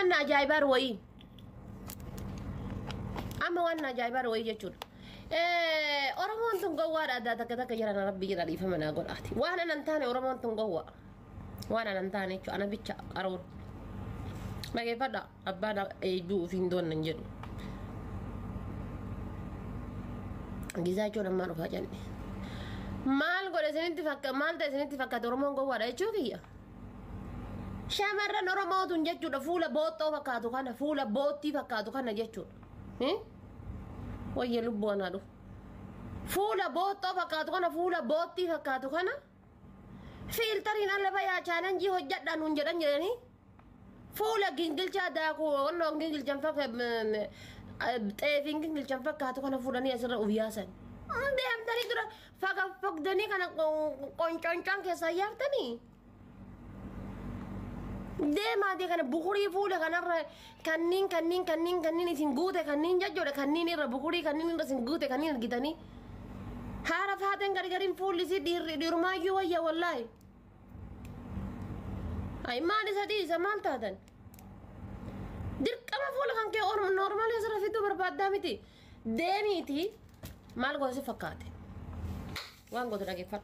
وانا جايبار وي أما وانا جايبار وي جتشون أورمون تنقوى أدا تكتك جرنا ربي جرا لي فمن أقول أختي وأنا ننتاني أورمون تنقوى وأنا ننتاني شو أنا بيتش أرور ما كيف هذا أبدا يجو فين دون ننجد جزاجو لما رفع جني مال قول سنين تفك مال تسنين تفك أورمون قوى ده شو كيا شامرنا أورمون تنجد ده فولا بوتو فكاتو كنا فولا بوتي فكاتو كنا جتشون ويا لبوانا دو فولا بوتو فكاتو كنا فولا بوتي فكاتو كنا فيلترين الله بيا challenge hojjat dan hunjadan jadi فولا جنجل جاداكو ولا جنجل جنفك تافين جنجل جنفك كاتو كنا فولاني أسرع وبياسن ده هم تاني ترى فك دني كنا كونشان كسيار تاني ده ما دي كنا بخوري فولا كنا كنين يسنجوته كنين جاجو كنين يرى بخوري كنين يسنجوته كنين كتاني هارف هاتين كارين فول لسي دي رمايو ويا والله أي ما نسدي زمان تادن دير كما فول كان كي اور نورمال يسرا في دبر بعد دامتي ديميتي مال غوسي فكاتي وان غو تراكي فات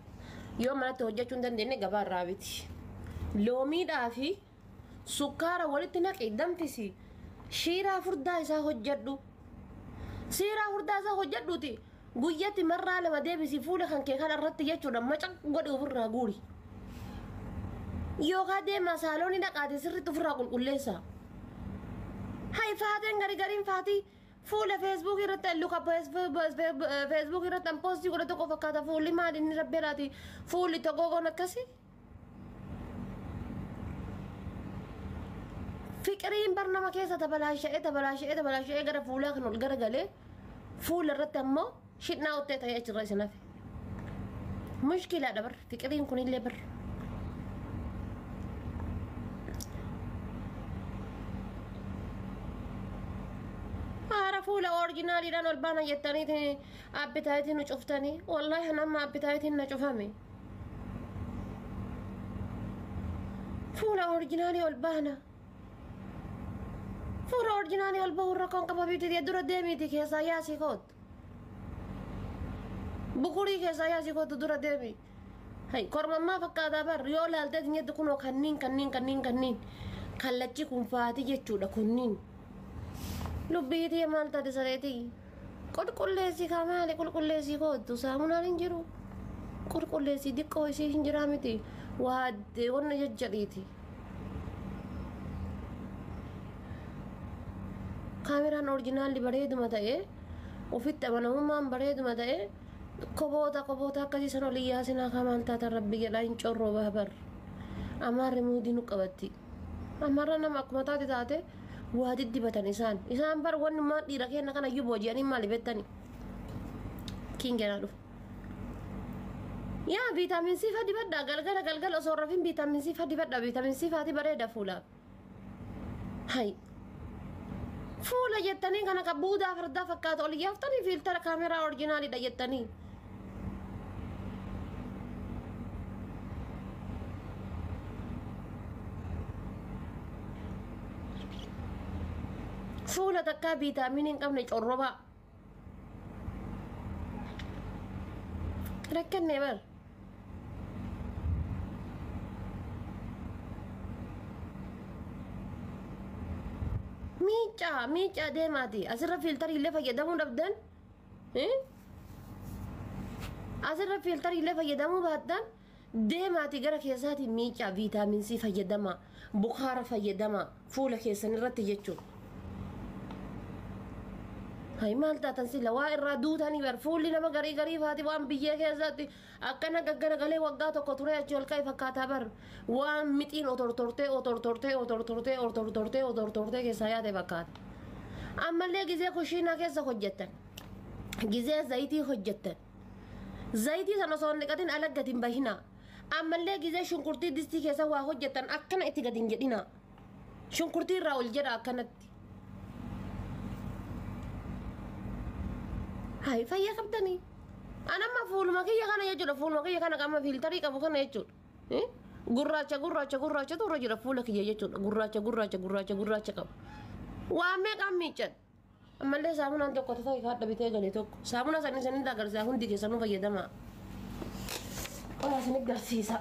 يوم ما توجه چوندن ديني غبار رابيتي لومي دافي سكر ولتنا قدام تسي شيرا فردا إسا هجدو سيرا فردا إسا هجدو تي guyyatti marraa lama deebisi fuula kan kee kana irratti jechuudha macaq godhe ofirraa guuri yookaan deemaa saaloonii dhaqaate sirriitti ofirraa qulqulleessa hay faateen gariin faatii fuula feesbuuk irratti luka feesbuuk irratti poostii godhe tokko fakkaata fuulli maali inni rabbeeraati fuulli tokkoon akkasi fiqiriin barnama keessa tabalaasha'ee gara fuulaa kan ol garagalee fuula irratti ammoo شئنا وتيتا يا أجر رئيس نافي مشكلة دبر فكرين كوني اللي بر عرفوا لا أورجينالي لانو البانا يتاني تاني أبتايتي نشوفتاني والله أنا ما أبتايتي نشوفامي فولا أورجينالي والبانا فولا أورجينالي والباورا كون كبابيتي دي دورا ديميتي كيسا ياسي كود بقولي كذا يا زي كود دورة دبي هاي كرم ما فكذا بر يولا هالتد نيت كونو كنين خلتشي كون فاتي يجودا كونين لو بيتي مال تاد سريتي كل لسي كمالي كل لسي كود تسامونا نجرو كل لسي دي كويسي هنجرامتي واد ون يجريتي كاميرا أوريجينال اللي بريد ما تايه وفي التمنهم ما بريد ما تايه كبوتا كذي سنو ليا سنا كمان تاتا ربي جلاين شرّو بهبر أمار مودي نقبتي أمار أنا مكمتا تاته وادي دبتان إنسان بر ون ما ديركين نكنا يبوا جاني ما لبتاني كينجنا له يا فيتامين سي فدي بدا قال أصور فين فيتامين سي فدي بدا فيتامين سي فدي بريدة فولا هاي فولا جتاني كنا كبودا فردا فكات أولي يفتني فلتر كاميرا أوريجينالي دا جتاني فولا تكا فيتامين كم نجربها ركن نبر ميجا دي ماتي أسرع فلتر اللي فيدامو نبدن أسرع فلتر اللي فيدامو بعدن دي ماتي غير كيساتي ميجا فيتامين سي فيداما بخار فيداما فولا كيسن رتيجتشو هاي مالتا تنسي لوا الرادو تاني برفول لنا ما غري فاتي وان بيجي كيساتي أكنا غغنا غلي وقاتو كتوري أجول كيف كاتبر وان ميتين أوتورتورتي كيسايا دي بكات أما اللي جزء خشينا كيسا خجتن جزء زيتي خجتن زيتي سنصون لكتن ألق قتن بهنا أما اللي جزء شنكرتي دستي كيسا وخجتن أكنا إتي قتن جدنا شنكرتي راول جرا أكنت هاي فيا كبدني أنا ما فول ما كي كنا يجود فول ما كي كنا كم فيلتري كم كنا يجود gurraacha turre jira fuula kiyya jechuudha gurraacha qabu waan meeqaan miiccan ammallee saamunaan tokko ta'e kaadha bitee galee tokko saamuna sanin agarsiisa hundi keessanuu fayyadamaa isin agarsiisa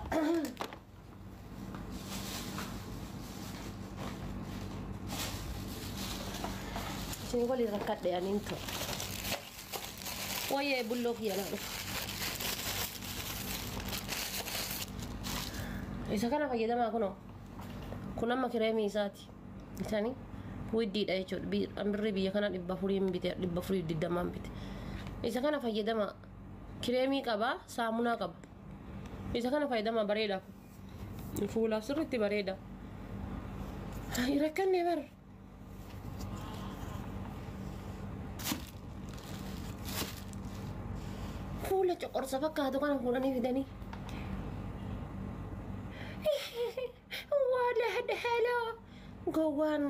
isin waliin rakkadhe aniin ta'u wayyee bulloo kiyya naa dhufu isa kana fayyadamaa kun amma kireemii isaati isanii widdiidha jechuudha ambirri biyya kana 400 bite 420 bite isa kana fayyadamaa kireemii qabaa saamunaa qabu isa kana fayyadamaa bareeda fuulaaf sirriitti bareeda rakkanne bar fuula coqorsa fakkaatu kana fuudhanii fidanii wala hadalo gowwan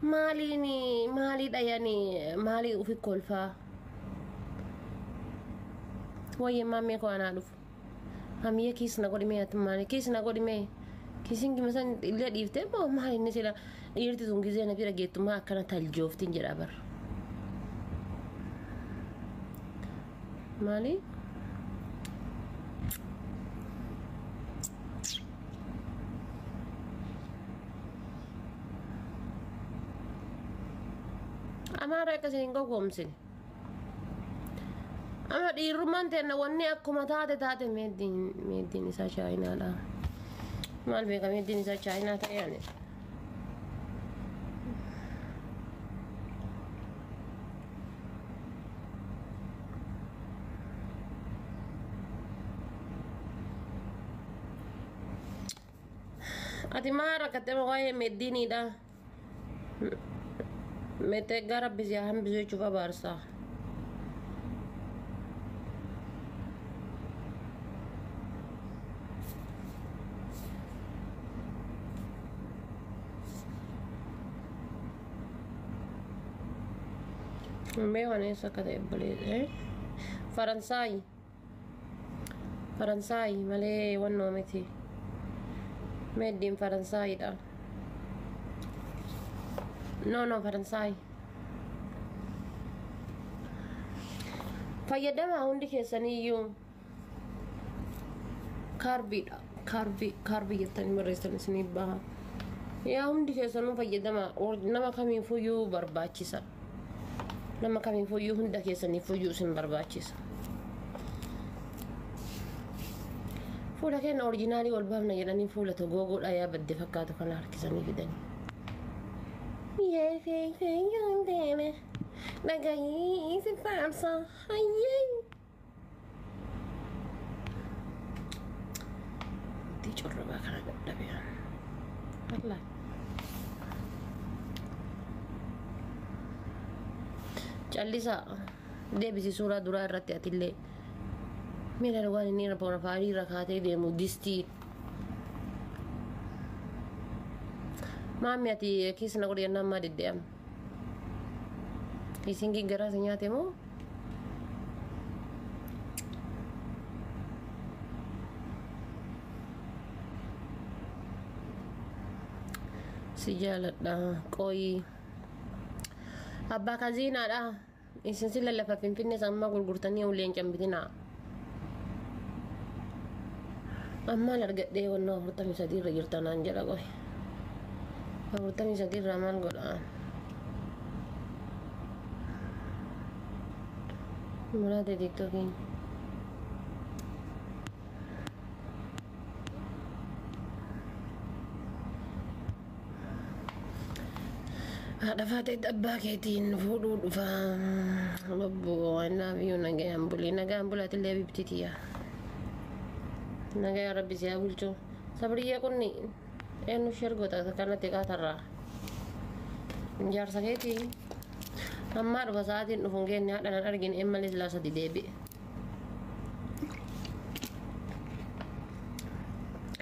maali dayani maali ufi kolfa waye mamme ko ana duf hamiye kis na godi me atmani kis na godi me kisin ki masan illa difte bo maali ne sila irti zungize na bira getu ma kana taljoftin jira bar maali amara kasi ngo gomsin ama di rumah tena wanni aku mata medin isa China la mal be kami medin isa China ta yani ati mara katema wae medini da mete garab bizi ham bizi chufa barsa me wane sakate bole Faransai male wanno meti medin Faransai da no Faransai fayyadama hundi keessaniyyuu kaarbii jettanii barreessan isinii baha yaa hundi keessanuu fayyadama nama kamiifuyyuu barbaachisa nama kamiifuyyuu hunda keessaniifuyyuu isin barbaachisa fuula keenya orijinaalii wal baafna jedhanii fuula togoogoodha yaa badde fakkaatu kana harkisanii fidanii deme nagayi si farsa ayay di chorba kana dabiya Allah challisa debisi sura dura irratti atille mira rawani ni rapora fari rakate demu disti Mami ati kisna godi nama dedem. Isingi gara senyate mo. Sijalat dah koi. Abba kazina dah. Isin sila lefa pimpinnya sama gurgurtani ulian cambitina. Amma larga dewa no hurta misadi ragirtan anjala koi. Hurta misadi raman goda. Mula de tiktokin. Ada fatih tabak ketin fudu fa lobo I love you nagambuli ati lebi petitia nagaya rabbi siya bulcho sabriya kunni enu shergota karena teka tarra jar saketi amma do saatin do fongen ya dan argin emalis la sadi debi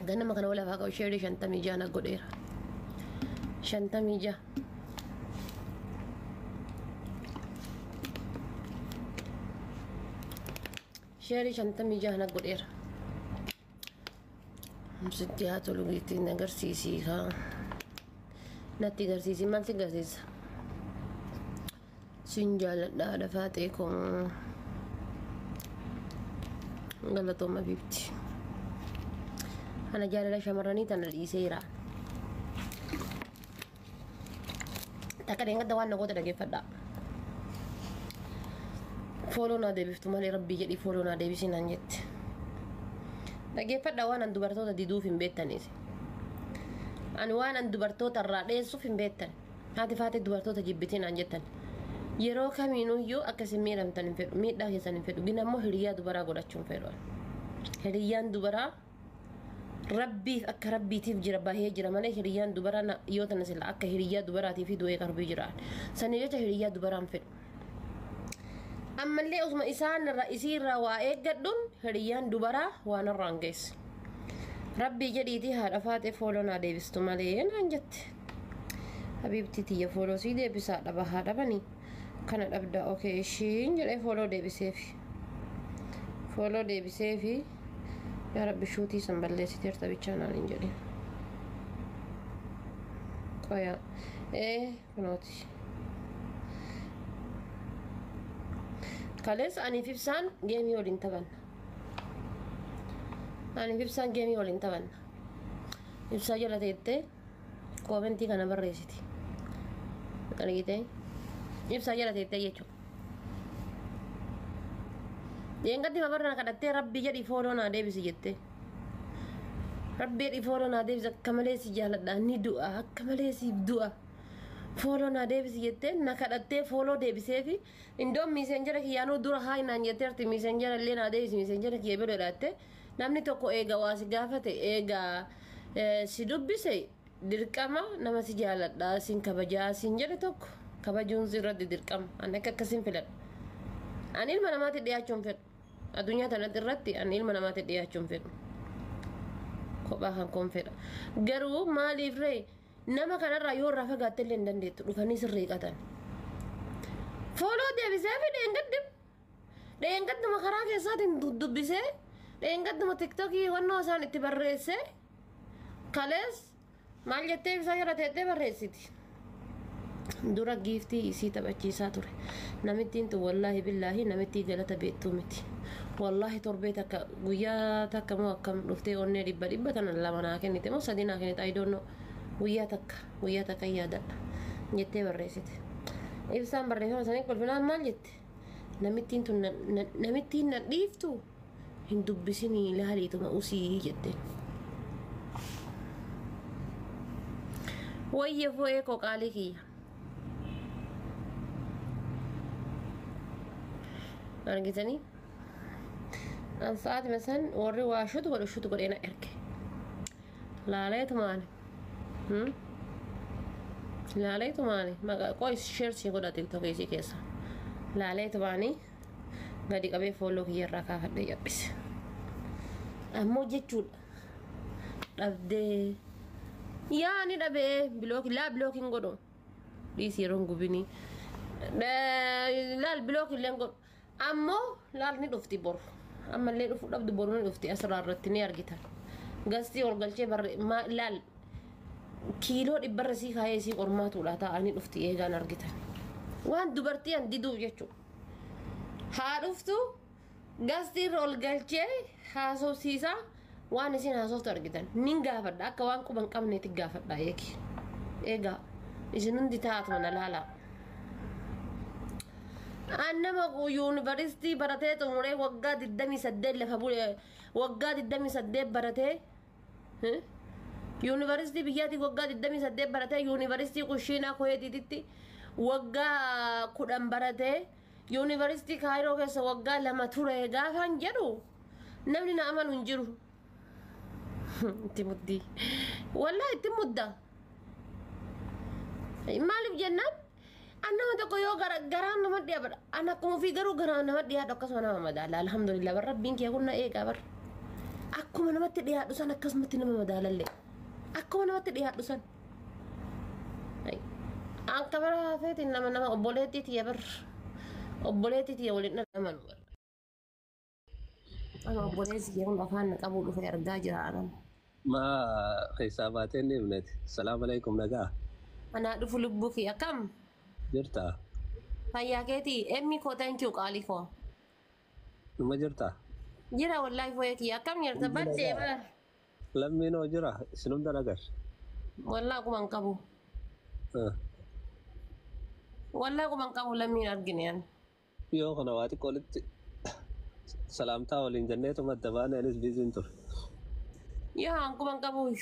ganna makana wala fa ka share shanta mija na godera shanta mija share shanta mija na godera Sittiyaa tolu ittiin agarsiisii kaa. Natti agarsiisii maal si agarsiisa? Sin jaalladha haadha Faaxee koo. Galatooma bifti. Ana jaalala shamarranii tana dhiiseera. Takka deengada waan nagoota dhageeffadha. Fooloo naa deebiftu malee rabbii jedhii fooloo naa deebisinaan jette. Dhageeffadha waan an dubartoota diduuf hin beektaniis. Ani waan an dubartoota irraa dheessuuf hin beektan. Haati Faatee dubartoota jibbitinaan jettan. Yeroo kamiinuyyuu akkasin miidhamtan hin fedhu. Miidhaa keessan hin fedhu. Gina immoo hiriyaa dubaraa godhachuun fedhu. Hiriyyaan dubaraa rabbiif akka rabbiitiif jira bahee jira malee hiriyyaan dubaraa yoo tana sila akka hiriyaa dubaraatiif du'ee qarbii jira. Sani jecha hiriyaa dubaraan fedhu. Ammallee osuma isaan irraa isiirraa waa eeggadhuun hiriyyaan dubaraa waan irraan geesse. Rabbii jedhiitii haadha Faatee fooloo naa deebistu malee naan jette. Habiibti tiyya fooloo sii deebisaa dhaba haa dhabanii. Kana dhabda okee ishiin jedhee fooloo deebiseefi. Fooloo deebiseefi yaa rabbi shuutii san balleessiteerta bichaa naan hin jedhin. Qoyaa kunooti. Kalees aniif ibsaan geemii waliin taphanna. Aniif ibsaan geemii waliin taphanna. Ibsaa jala teettee koomentii kana barreessiti. Argitee? Ibsaa jala teettee jechuudha. Deengatti mabarraan kadhattee rabbii jedhii fooloo naa deebisi jettee. Rabbii jedhii fooloo naa deebisi akka malee si jaaladha ni du'a akka malee siif du'a. Fooloo naa deebisi jettee na kadhattee fooloo deebiseefi indoon miisenjara kiyyaanuu dura haayinaan jetteerti miisenjara illee naa deebisi miisenjara kiyya bira jedhatte namni tokko eega waa si gaafate eega si dubbise dirqama nama si jaaladha sin kabajaa sin jedhe tokko kabajuun sirratti dirqama ani akka akkasiin filadha. Ani ilma namaatti dhiyaachuun fedhu. Addunyaa tanatti irratti ani ilma namaatti dhiyaachuun fedhu. Kophaa kan koon fedha. Garuu maaliif ree nama kanarraa yoo irraa fagaatte illee hin dandeettu dhufanii sirreeqatan. Fooloo deebisee fi dheengadduma karaa keessaatiin dubbisee dheengadduma tiktokii wannoo isaan itti barreessee kalees maal jettee ibsaa jala teettee barreessiti. Dura giiftii isii taphachiisaa ture. Namittiin tu wallaahi billaahi namittii galata beektuu miti. Wallaahi torbee takka guyyaa takka moo akkam dhuftee onnee dhibba tana lama naa kennite moo sadii naa kennite I don't know. Guyyaa takka yaadadha jettee barreessite. Ibsaan barreeffama sanii kolfinaan maal jette? Namittiin na dhiiftu hin dubbisinii ilaaliituma usii jette. Wayye fo'ee qoqaalii kiyya. Argitanii? An sa'aati masan warri waa shutu godhee na erge. Laaleetu maali? Laaleetu maali? Qoy sheersii godha tiktokii isii keessa. Laaleetu maali? Gadi qabee fooloo kiyyarraa kaafadhee jabbise. Ammoo jechuudha. Dhabdee. Yaa ni dhabee bilookiin godhu. Dhiisii yeroon gubinii. Laal bilookiin illee godhu. Ammoo laal ni dhufti boru. Ammallee dhufu dhabdu boru ni dhufti asirraa irratti ni argitan. Gastii ol galchee laal kiiloo dhibbarra sii kaayee sii qormaatuudha ta'anii dhufti eegaan argitan. Waan dubartii an diduuf jechuudha. Haa dhuftu gastii irra ol galchee haasofsiisaa waan isin haasoftu argitan. Nin gaafadha akka waan quban qabneetti gaafadha eegi. Eegaa isin hundi taatu mana laalaa. Annama yuunivarsiitii baratee xumuree waggaa 28 lafa bulee waggaa 28 baratee yuunivarsiitii biyyaatii waggaa 28 baratee yuunivarsiitii kushiinaa Kuweetiitti waggaa 10 baratee yuunivarsiitii Kaayiroo keessa waggaa 2 ture gaafan jedhu namni na amanu hin jiru. Itti muddii wallaahi itti mudda maaliif jennaan annama tokko yoo garaan nama dhiyaabadha ana akkuma fi garuu garaan nama dhiyaadhu akkasuma nama madaala alhamdulillah bar rabbiin kee kun na eegaa bar akkuma namatti dhiyaadhu san akkasumatti nama madaalallee akkuma namatti dhiyaadhu san akka bara hafeetiin nama obboleettiitii bar obboleettiitii waliin nama nu bar ana obboleessi kee kun afaan na qabuu dhufe argaa jira anam ما حساباتين نمنت السلام عليكم نجا أنا أدف لبوك يا كم جرتا هيا كيتي أمي كو تانكيو قاليكو ما جرتا جرا والله فويك يا كم يرتبط ديما لمي نو جرا سنم دا نجر والله كو منقبو والله كو منقبو لمين أرجنيان يو قنواتي قلت سلامتا والإنجنيت وما دبان أنس بيزنتور يا أنكو منقبو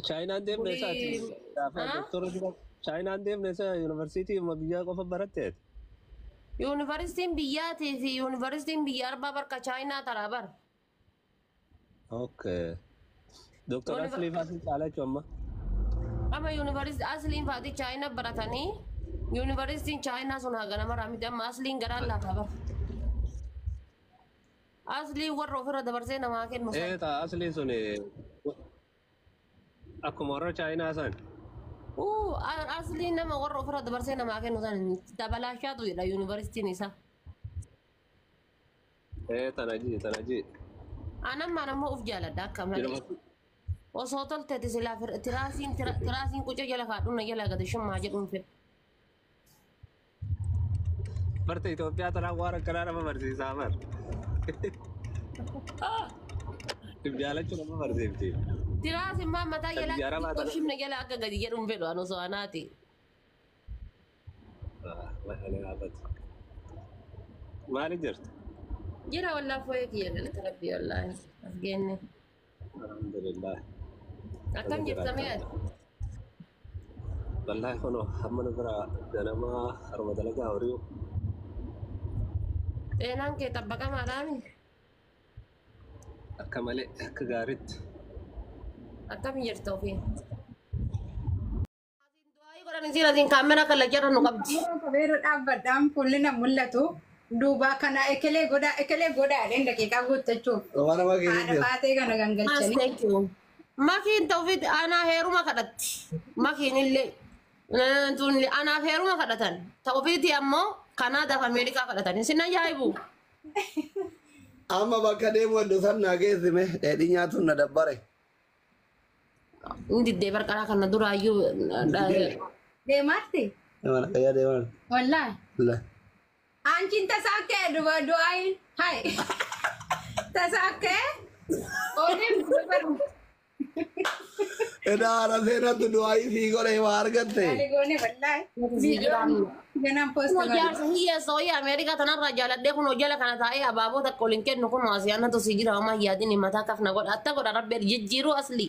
China deem nesa ati ولي dafa ها doctor juga China deem nesa university ma biya ko fa baratte يونيفرسيتين بياتي في يونيفرسيتين بيار بابر كشاينا ترابر okay doctor يونيفر asli fasi chala chomma أما يونيفرسيتي أصلين فادي شاينا براتاني يونيفرسيتين شاينا سونا غنا مرامي دم أصلين غرال لا خبر أصلي ورّو فرا دبرسي نماكن مسا ta asli sune akumara China san أصلي نما ورّو فرا دبرسي نماكن مسا تبلاشاتو يلا يونيفرسيتي نسا tanaji أنا ما نمو أفجال دا كمالي university وصوتل تتسلا فر تراسين كوجا يلا كادونا يلا قد شو ما جدون في barta Ethiopia tara wara kana ma barsi samar biala chuma barsi تراسين ما متى يلا biara ma tara كوشيم نجلا أكا قد يدون في لو أنا سواناتي ma ana abat mali jirt جرا والله فويك يلا تربي والله أفجيني alhamdulillah أكم جرتميات wallahi kono hamma bara ganama harma dalaga horiyo تينان كي تبقى مالامي akka malee akka gaariitti أكم جرتو فيه Nisilatiin kaamera kala jara nu qabdi. Yeroo kopheeroo dhaabbadhaan fuulli mul'atu duuba kana ekelee godhaadhaan daqiiqaa guuttachuuf haadha baatee kana Mas gangalchanii. thank you. Makiin ta'uufit anaa heeruma kadhatti. Makiin illee tunli anaaf heeruma kadhatan. Ta'uufiti ammoo Kanaadaaf Ameerikaa kadhatan. Isin ajaa'ibu. Amma bakka deemu iddoo sannaa geessime dheedhii nyaatuun na dabbare. Inni diddee barqaraa kana duraayyuu Deemaatti? Mana kayyaa deeman. Wallaahi. La. Aanchiin tasaakkee du'aayin hayi. Tasaakkee oolleen barbaadu. Edaa haala seenatti du'aayii fi godhee waa argatte. Gaaligoone wallaahi. Ganaan poosta Kun jaarsa hiyyeessa wayii Ameerikaa tanarraa jaaladhee kun hojjala kana taa'ee abaaboo takka waliin kennu kun asiyaana tosii jira homaa yaadin mataa kafna godha. Atta godha rabbi jijjiiruu asli.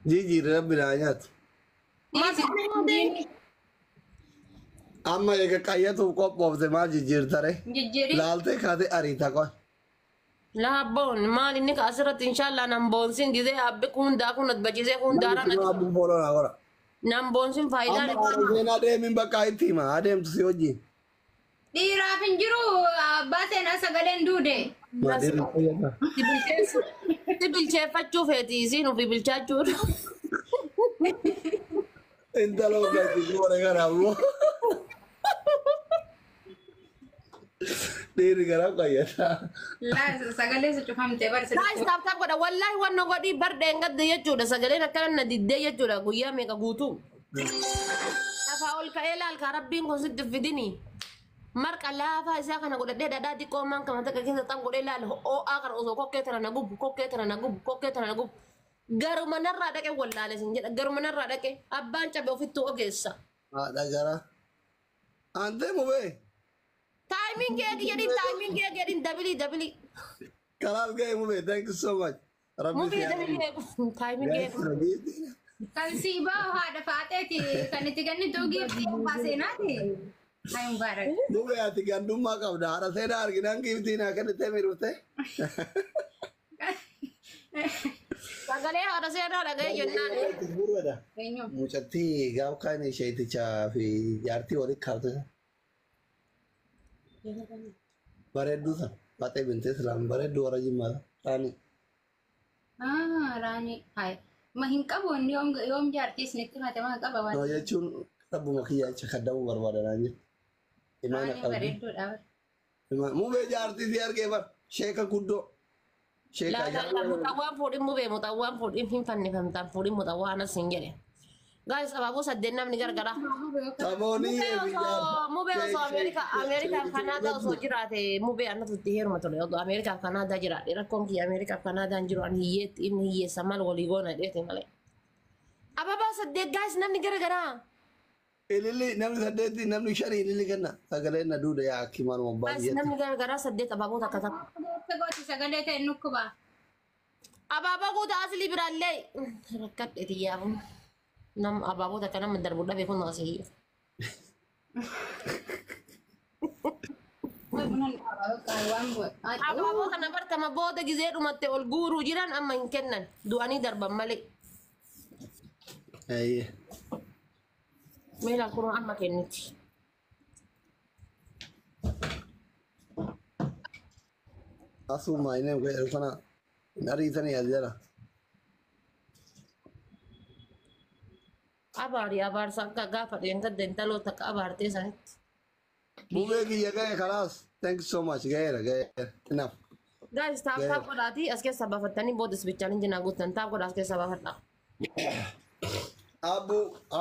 Jijjiirri rabbi naa nyaatu. Amma eega qayyatuuf qophoofte maal jijjiirtare? jijjiirii. Laaltee kaatee ariita qoy. Laabboon maal inni ka asirratti inshallah nan boonsin gizee abbi kun daa kun bajisee kun daara Nama abbuun fooloo naa godha. nan boonsin faayidaan Amma haala seenaa deemin bakka itti hima adeemtu si wajjin. Dhiiraaf hin jiru abbaa seenaa sagaleen duude. Maadhiirri fayyada. si bilcheeffachuu feeti isiin ofii bilchaachuudha. Intaloo gadi goone kana ammoo. Dhiirri gara fayyada. Sagalee si cufamtee barsiisa. Taa'is taaptaap godha wallaahi wanna godhii bardeen gadda jechuudha sagaleen akkana na diddee jechuudha guyyaa meeqa guutuu. Lafaa ol ka'ee laalkaa rabbiin kun sitti fidini. Marqa laafaa isaa kana godhadhee dhadhaa xiqqoo maan kama takka keessa xan godhee laala ho'aa kana osoo kokkee tana na gubu kokkee tana na gubu kokkee tana na gubu. Garuma narraa dhaqee wallaale sin jedha garuma narraa dhaqee abbaan cabe ofittuu ogeessa. Haadha gara. Antee mubee. Taayimiin kee jedhin dabilii. Kalaas ga'e mubee thank you so much. Rabbi Mufii si dabilii taayimiin kee. Kan siibaa haadha faateeti kan itti ganni tuugii abbaa seenaati. Hayi mubaarak. Mubee ati gandummaa qabda haadha seenaa arginaan giiftii naa kennitee miidhufte. Sagalee haadha seenaa dhaga'ee jennaan. Gurwada. Eenyu? Mucattii gaaf kaan isheetichaa fi jaartii walitti kaafte. Bareedduu sana. Baatee bintee islaam bareedduu warra jimmaata. Raanii. Raanii. Hayi. Ma hin qabu inni yoom jaartii isinitti himate maa qaba waan. No jechuun rabbuma kiyyaa acha kaddamuu barbaada naan jedhu. Imaana Raanii qabdi. bareedduudha. Mubee jaartii si argee bar sheeka guddoo. Sheek لا لا لا ajaa'ibaa. مطوان فورين مو بي مطوان فورين فين فني فهمتان فورين مطوان سنجري جايز أبغى سدينا من جرجرة Tamoonii eebiidhaan. مو بي أصو أمريكا أمريكا كندا أصو جراتي مو بي أنا تطير ما تقول يلا أمريكا كندا جراتي ركون كي أمريكا كندا نجرو عن هي إن هي سمال وليجونا ده تملي أبغى سديت جايز نمني جرجرة Ililli namni saddeetti namni shanii ililli kenna. Sagaleen na duuda yaa akimaan جايز mobbaayyeetti. نمني جرجرة سديت أبغى تكتب Gooti sagalee ta'e nukkuba. أبغى قود أصلي برالي ركبت إتياهم نم أبغى تكنا من دربنا بيكون ناسيه Apa kana bartama booda gizee dhumatte ol guuruu jiran amma hin kennan du'anii darban malee. Ayyee. Meela kunoo amma kenniti. Asuma inni jedhu kana hin ariitanii as jala. Abaarsa akka gaafa dheengadda intaloo takka abaartee sanitti. Bubbee kiyya ga'e kalaas. Thank you so much. Ga'eera. Enough. Guys taap godhaatii as keessa baafattanii booda isbichaan hin jinaa guuttan taap godhaa as keessa baafadhaa.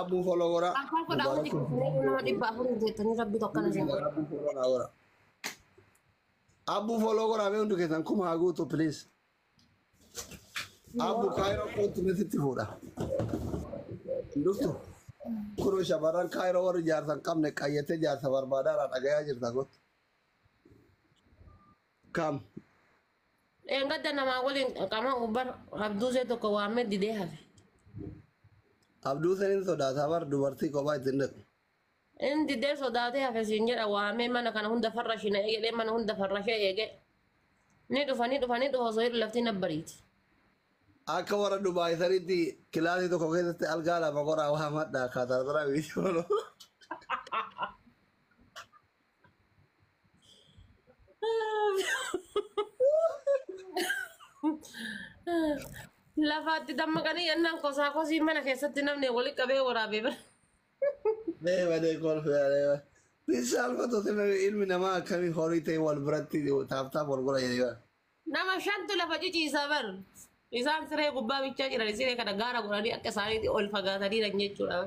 Abbu follow godhaa. Taap godhaa hundi keessanii nama dhibba afurii jettanii rabbi tokkana siin godha. Abbu follow godhaa mee hundi keessan kuma haa guutu please. Abbu kaayiroo kootu mititti fuudha. Dhuftu. Kunoo shamarran kaayiroo warri jaarsan qabne qayyattee jaarsa barbaadaa dhagayaa jirta gootu. Kam. Dheengadda namaa waliin qama ubbar abduusee tokko waamee didee hafe. Abduu saniin sodaataa bar dubartii kophaa ittiin dhaqu. Inni didee sodaatee hafe siin jedha waamee mana kana hunda farra shina eegalee mana hunda farra shee eege. Ni dhufa osoo hidhu laftiin abbariiti. Akka warra Dubaay sanitti kilaasii tokko keessatti algaa lama qoraa waa maddaa akkaataa biraa viidiyoo. Lafaatti dammaqanii yennaan kosaa kosii mana keessatti namni walitti qabee waraabee bara. Deemadee kolfee adeema. Saalfatu ilmi namaa akkamii horii ta'e wal biratti taaptaaf wal godha jedhee. Nama shantu lafa ciciisaa bar. Isaan siree gubbaa bichaa jiran siree kana gaara godhanii akka isaaniitti ol fagaatanii jiran jechuudha.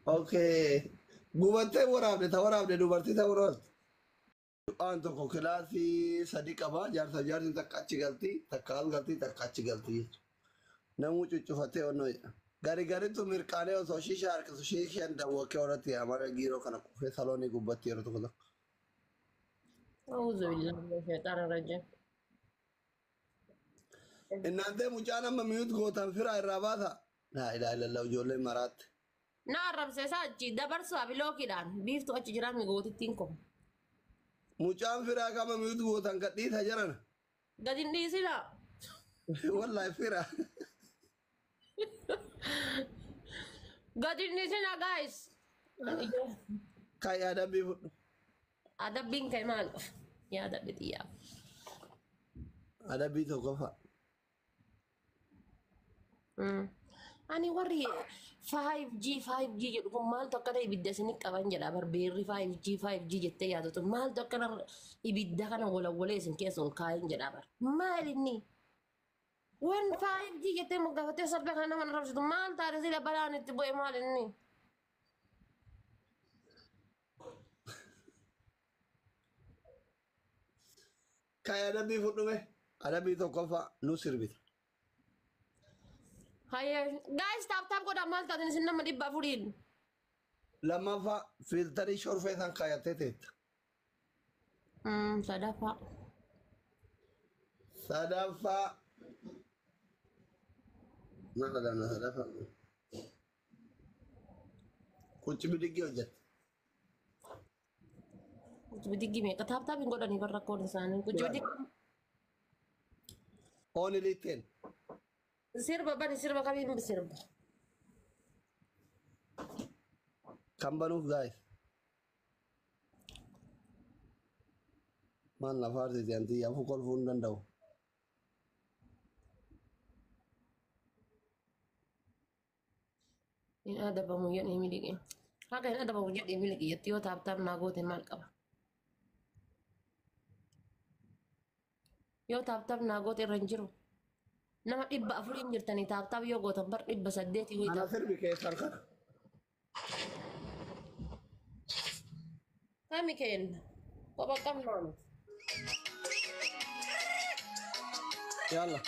Okay. Gubattee waraabde dubartii ta'uu dhoofte. Waan tokko kilaasii sadii qaba jaarsi takka achi galtii takka al galtii takka achi galtii jechuudha. Namuu cuccufatee onnoo jedha. Gariitu mirqaalee osoo shisha harkisu shishaan daawwakkee horatti amara giiroo kana kufee saloonii gubbatti yeroo tokko tokko. Auzu billahi minash shaitaani rajiim. Inaantee mucaan amma miyuut gootan firaa irraa baasa. Laa ilaaha illallah ijoollee maraatti. Na arrabseesaa achi dabarsu abilookiidhaan biiftuu achi jiraan migootittiin ko. Mucaan firaa kama miyuut gootan gadhiisa jiran. Gadi hin dhiisinaa. Wallahi firaa. Gadi hin dhiisinaa guys. Kan yaadabbii fudhu. Adabbiin kee maal? Yaadabbi xiyyaa. Adabbii tokko fa'a. Ani warri 5G jedhu kun maaltu akkana ibidda isinii qaban jedha barbeerri 5G jettee yaadatu maaltu akkana ibidda kana walawwalee isin keessuun kaayin jedha bar maal inni wan 5G jettee moggafatee salpha kana nama rabsitu maal taate sila balaan itti bu'e maal inni Kan adabbii fudhume adabbii tokko fa'a nu sirbita. Hayya guys taap godhaa maal taateen isin nama dhibba afuriin. Lammaffaa fiiltarii shorfee san kaayattee teetta. Sadaffaa. Maal adamna sadaffaa? Kuchi bidigii hojjette. Kuchi bidigii meeqa taaphiin godhanii barra koon isaanii kuchi bidigii. Ooni liiteen. Sirba bani sirba kamiin sirba. Kan banuuf guys. Maal lafa arsiisee antii yaafuu kolfuu hin danda'u. Hin adabamu jedhee miliqee. Haga hin adabamu jedhee miliqee jetti yoo taaphaaf naa goote maal qaba. Yoo taaptaap naa goote irra hin jiru. Nama 400 jirtanii taaptaap yoo gootan bar 800 wayita. Ana sirbi keessan kana. Kami kenna. Kopha qabnaa miti. Yalla.